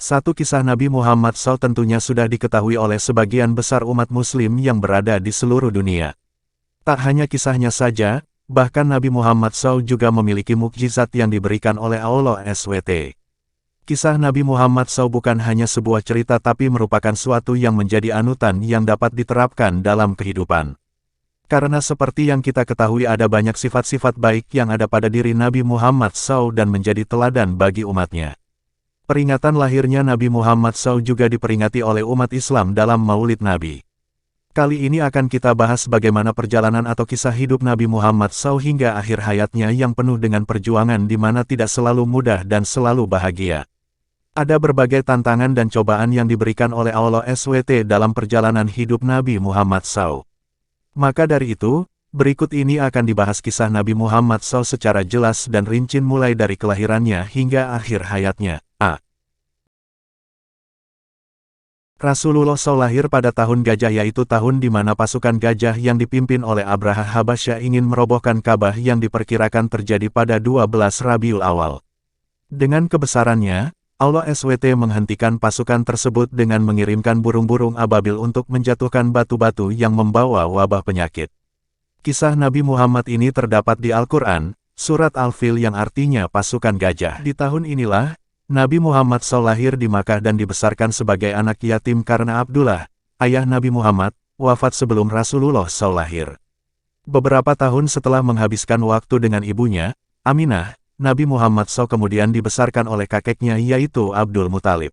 Satu kisah Nabi Muhammad SAW tentunya sudah diketahui oleh sebagian besar umat muslim yang berada di seluruh dunia. Tak hanya kisahnya saja, bahkan Nabi Muhammad SAW juga memiliki mukjizat yang diberikan oleh Allah SWT. Kisah Nabi Muhammad SAW bukan hanya sebuah cerita tapi merupakan suatu yang menjadi anutan yang dapat diterapkan dalam kehidupan. Karena seperti yang kita ketahui ada banyak sifat-sifat baik yang ada pada diri Nabi Muhammad SAW dan menjadi teladan bagi umatnya. Peringatan lahirnya Nabi Muhammad SAW juga diperingati oleh umat Islam dalam Maulid Nabi. Kali ini akan kita bahas bagaimana perjalanan atau kisah hidup Nabi Muhammad SAW hingga akhir hayatnya yang penuh dengan perjuangan di mana tidak selalu mudah dan selalu bahagia. Ada berbagai tantangan dan cobaan yang diberikan oleh Allah SWT dalam perjalanan hidup Nabi Muhammad SAW. Maka dari itu, berikut ini akan dibahas kisah Nabi Muhammad SAW secara jelas dan rinci mulai dari kelahirannya hingga akhir hayatnya. Rasulullah SAW lahir pada tahun Gajah yaitu tahun di mana pasukan gajah yang dipimpin oleh Abraha Habasyah ingin merobohkan Ka'bah yang diperkirakan terjadi pada 12 Rabiul Awal. Dengan kebesarannya, Allah SWT menghentikan pasukan tersebut dengan mengirimkan burung-burung ababil untuk menjatuhkan batu-batu yang membawa wabah penyakit. Kisah Nabi Muhammad ini terdapat di Al-Quran, Surat Al-Fil yang artinya pasukan gajah. Di tahun inilah, Nabi Muhammad SAW lahir di Makkah dan dibesarkan sebagai anak yatim karena Abdullah, ayah Nabi Muhammad, wafat sebelum Rasulullah SAW lahir. Beberapa tahun setelah menghabiskan waktu dengan ibunya, Aminah, Nabi Muhammad SAW kemudian dibesarkan oleh kakeknya yaitu Abdul Muthalib.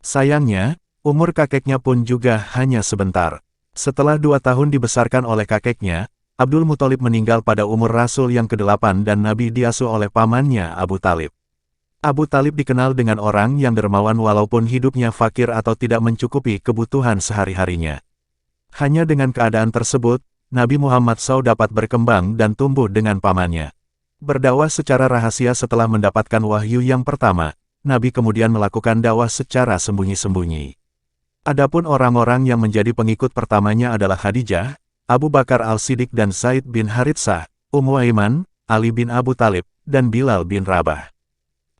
Sayangnya, umur kakeknya pun juga hanya sebentar. Setelah 2 tahun dibesarkan oleh kakeknya, Abdul Muthalib meninggal pada umur Rasul yang ke-8 dan Nabi diasuh oleh pamannya Abu Talib. Abu Talib dikenal dengan orang yang dermawan walaupun hidupnya fakir atau tidak mencukupi kebutuhan sehari-harinya. Hanya dengan keadaan tersebut, Nabi Muhammad SAW dapat berkembang dan tumbuh dengan pamannya. Berdakwah secara rahasia setelah mendapatkan wahyu yang pertama, Nabi kemudian melakukan dakwah secara sembunyi-sembunyi. Adapun orang-orang yang menjadi pengikut pertamanya adalah Khadijah, Abu Bakar Al-Siddiq dan Zaid bin Haritsah, Ummu Aiman, Ali bin Abu Talib, dan Bilal bin Rabah.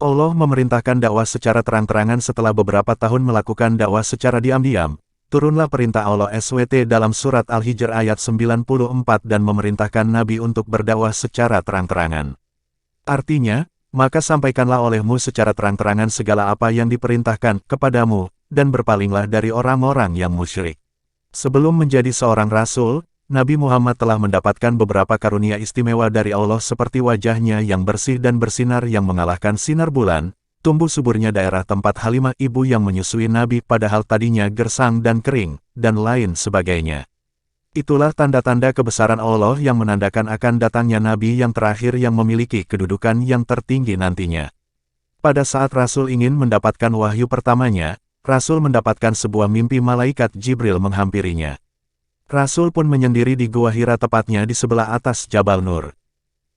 Allah memerintahkan dakwah secara terang-terangan setelah beberapa tahun melakukan dakwah secara diam-diam. Turunlah perintah Allah SWT dalam surat Al-Hijr ayat 94 dan memerintahkan Nabi untuk berdakwah secara terang-terangan. Artinya, maka sampaikanlah olehmu secara terang-terangan segala apa yang diperintahkan kepadamu, dan berpalinglah dari orang-orang yang musyrik. Sebelum menjadi seorang rasul, Nabi Muhammad telah mendapatkan beberapa karunia istimewa dari Allah seperti wajahnya yang bersih dan bersinar yang mengalahkan sinar bulan, tumbuh suburnya daerah tempat Halimah ibu yang menyusui Nabi padahal tadinya gersang dan kering, dan lain sebagainya. Itulah tanda-tanda kebesaran Allah yang menandakan akan datangnya Nabi yang terakhir yang memiliki kedudukan yang tertinggi nantinya. Pada saat Rasul ingin mendapatkan wahyu pertamanya, Rasul mendapatkan sebuah mimpi malaikat Jibril menghampirinya. Rasul pun menyendiri di Gua Hira tepatnya di sebelah atas Jabal Nur.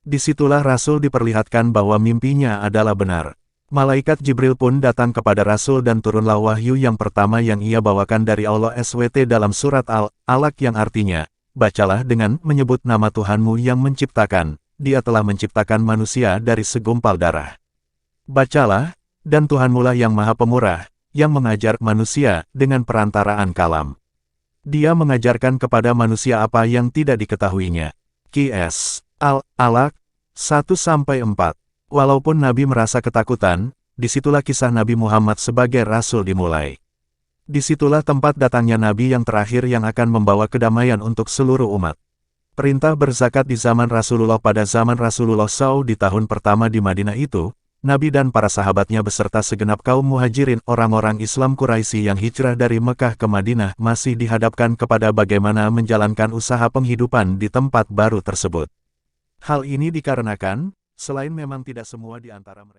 Disitulah Rasul diperlihatkan bahwa mimpinya adalah benar. Malaikat Jibril pun datang kepada Rasul dan turunlah wahyu yang pertama yang ia bawakan dari Allah SWT dalam surat Al-Alaq yang artinya, bacalah dengan menyebut nama Tuhanmu yang menciptakan, Dia telah menciptakan manusia dari segumpal darah. Bacalah, dan Tuhanmulah yang Maha Pemurah, yang mengajar manusia dengan perantaraan kalam. Dia mengajarkan kepada manusia apa yang tidak diketahuinya. Qs. Al-Alaq 1-4. Walaupun Nabi merasa ketakutan, disitulah kisah Nabi Muhammad sebagai Rasul dimulai. Disitulah tempat datangnya Nabi yang terakhir yang akan membawa kedamaian untuk seluruh umat. Perintah berzakat di zaman Rasulullah pada zaman Rasulullah SAW di tahun pertama di Madinah itu, Nabi dan para sahabatnya beserta segenap kaum muhajirin orang-orang Islam Quraisy yang hijrah dari Mekah ke Madinah masih dihadapkan kepada bagaimana menjalankan usaha penghidupan di tempat baru tersebut. Hal ini dikarenakan, selain memang tidak semua di antara mereka